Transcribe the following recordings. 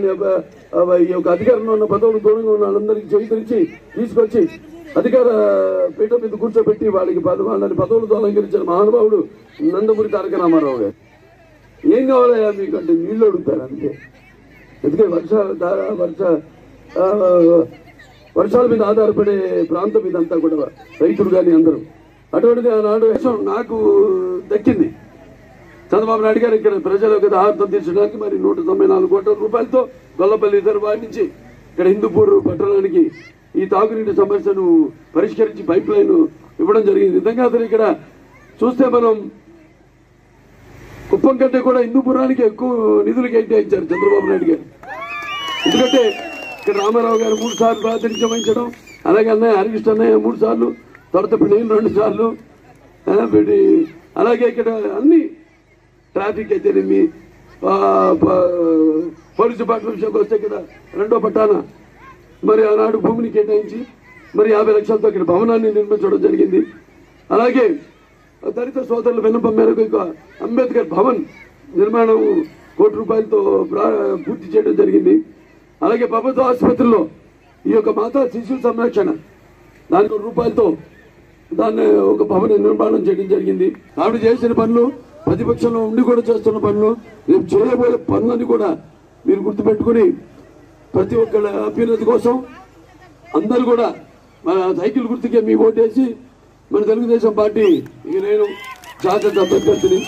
వాళ్ళని ఈ యొక్క అధికారంలో ఉన్న పదవులు దూరంగా ఉన్న వాళ్ళందరికీ చేయించి తీసుకొచ్చి అధికార పీఠం మీద కూర్చోబెట్టి వాళ్ళని పదవులతో అలంకరించిన మహానుభావుడు నందమూరి తారక రామారావు గారు. ఏం కావాలయా మీకు అంటే నీళ్లు అడుగుతారు అంతే. ఎందుకంటే వర్షాల మీద ఆధారపడే ప్రాంతం ఇదంతా కూడా, రైతులు కానీ అందరూ. అటువంటిది ఆనాడు నాకు దక్కింది. చంద్రబాబు నాయుడు గారు ఇక్కడ ప్రజలకు ఆహారం తీర్చడానికి మరి 194 కోట్ల రూపాయలతో గొల్లపల్లి రిజర్వాయర్ నుంచి ఇక్కడ హిందూపూర్ పట్టణానికి ఈ తాగునీటి సమస్యను పరిష్కరించి పైప్ లైన్ ఇవ్వడం జరిగింది. నిజంగా అసలు ఇక్కడ చూస్తే మనం కుప్పం కంటే కూడా హిందూపురానికి ఎక్కువ నిధులు కేటాయించారు చంద్రబాబు నాయుడు గారు. ఎందుకంటే ఇక్కడ రామారావు గారు 3 సార్లు ప్రాతినిధ్యం వహించడం, అలాగే అన్నయ్య హరికృష్ణ అన్నయ్య 3 సార్లు, తర్వాత నేను 2 సార్లు, అలాగే ఇక్కడ అన్ని ట్రాఫిక్ అయితేనేమి, పోలీస్ డిపార్ట్మెంట్ విషయంకి వస్తే ఇక్కడ 2వ పట్టాన మరి ఆనాడు భూమిని కేటాయించి మరి 50 లక్షలతో ఇక్కడ భవనాన్ని నిర్మించడం జరిగింది. అలాగే దళిత సోదరుల విన్నపం మేరకు అంబేద్కర్ భవన్ నిర్మాణం 1 కోటి రూపాయలతో పూర్తి చేయడం జరిగింది. అలాగే ప్రభుత్వ ఆసుపత్రిలో ఈ యొక్క మాతా శిశు సంరక్షణ దాని 1 రూపాయలతో దాన్ని ఒక భవన నిర్మాణం చేయడం జరిగింది. ఆవిడ చేసిన పనులు, ప్రతిపక్షంలో ఉండి కూడా చేస్తున్న పనులు, రేపు చేయబోయే పనులని కూడా మీరు గుర్తుపెట్టుకుని ప్రతి ఒక్కళ్ళ అభ్యున్నతి కోసం అందరూ కూడా మన సైకిల్ గుర్తుకే మీ ఓటేసి మన తెలుగుదేశం పార్టీ ఇక నేను శాసన అభ్యర్థిని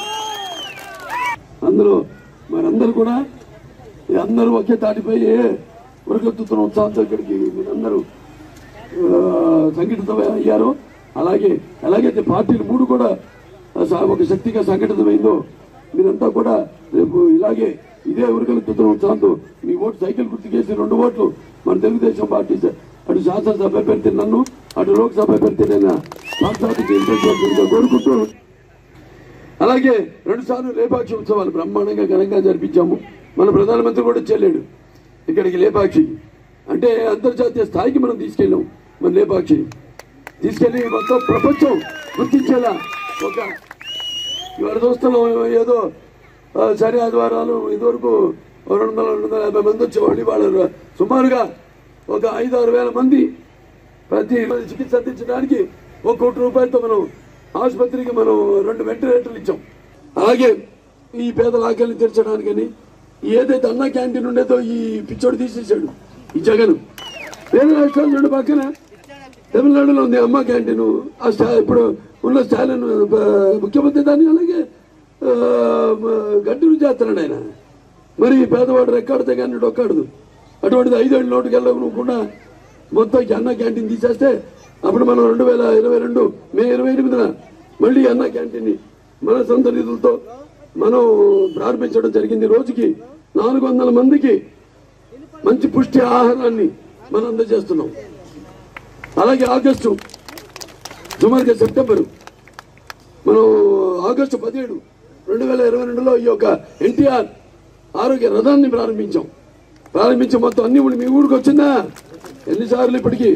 అందులో మనందరూ కూడా అందరూ ఒకే తాటిపై ఉరకెత్తుతున్న ఉత్సాహంతో ఇక్కడికి మీరందరూ సంఘటితం అయ్యారో ఎలాగైతే పార్టీలు 3 కూడా ఒక శక్తిగా సంఘటితమైందో మీరంతా కూడా రేపు ఇదే ఉరకెత్తుతున్న ఉత్సాహంతో మీ ఓటు సైకిల్ గుర్తుకేసి 2 ఓట్లు మన తెలుగుదేశం పార్టీ అటు శాసనసభ అభ్యర్థి నన్ను, అటు లోక్సభ అభ్యర్థి కోరుకుంటూ, అలాగే 2 సార్లు లేపాక్షి ఉత్సవాలు బ్రహ్మాండంగా ఘనంగా జరిపించాము. మన ప్రధానమంత్రి కూడా చెల్లాడు ఇక్కడికి లేపాక్షి అంటే అంతర్జాతీయ స్థాయికి మనం తీసుకెళ్ళాం. మన లేపాక్షి తీసుకెళ్లి మొత్తం ప్రపంచం గుర్తించేలా ఒక ఇవాళ చూస్తున్నాం. ఏదో శని ఆదివారాలు ఇదివరకు 200-250 మంది వచ్చేవాళ్ళు, వాళ్ళు సుమారుగా ఒక 5-6 వేల మంది ప్రతి చికిత్స అందించడానికి 1 కోటి రూపాయలతో మనం ఆసుపత్రికి మనం 2 వెంటిలేటర్లు ఇచ్చాం. అలాగే ఈ పేదల ఆకలిని తీర్చడానికని ఏదైతే అన్నా క్యాంటీన్ ఉండేదో ఈ పిచ్చోడు తీసేసాడు ఈ జగన్. వేరే రాష్ట్రాల నుండి పక్కన తమిళనాడులో ఉంది అమ్మ క్యాంటీన్. ఇప్పుడు ఉన్న స్టాలిన్ ముఖ్యమంత్రి దాన్ని అలాగే గడ్డి చేస్తున్నాడు ఆయన. మరి పేదవాడు రెక్కాడితే కానీ డొక్కాడదు. అటువంటిది 5 ఏళ్ళ నోటుకి వెళ్ళకుండా మొత్తం అన్న క్యాంటీన్ తీసేస్తే అప్పుడు మనం 2022 మే 28న మళ్ళీ అన్న క్యాంటీన్ మన సొంత నిధులతో మనం ప్రారంభించడం జరిగింది. రోజుకి 400 మందికి మంచి పుష్టి ఆహారాన్ని మనం అందజేస్తున్నాం. అలాగే ఆగస్టు సుమారుగా సెప్టెంబరు మనం ఆగస్టు 17, 2022లో ఈ యొక్క ఎన్టీఆర్ ఆరోగ్య రథాన్ని ప్రారంభించి మొత్తం అన్ని మీ ఊరికి వచ్చిందా? ఎన్నిసార్లు ఇప్పటికీ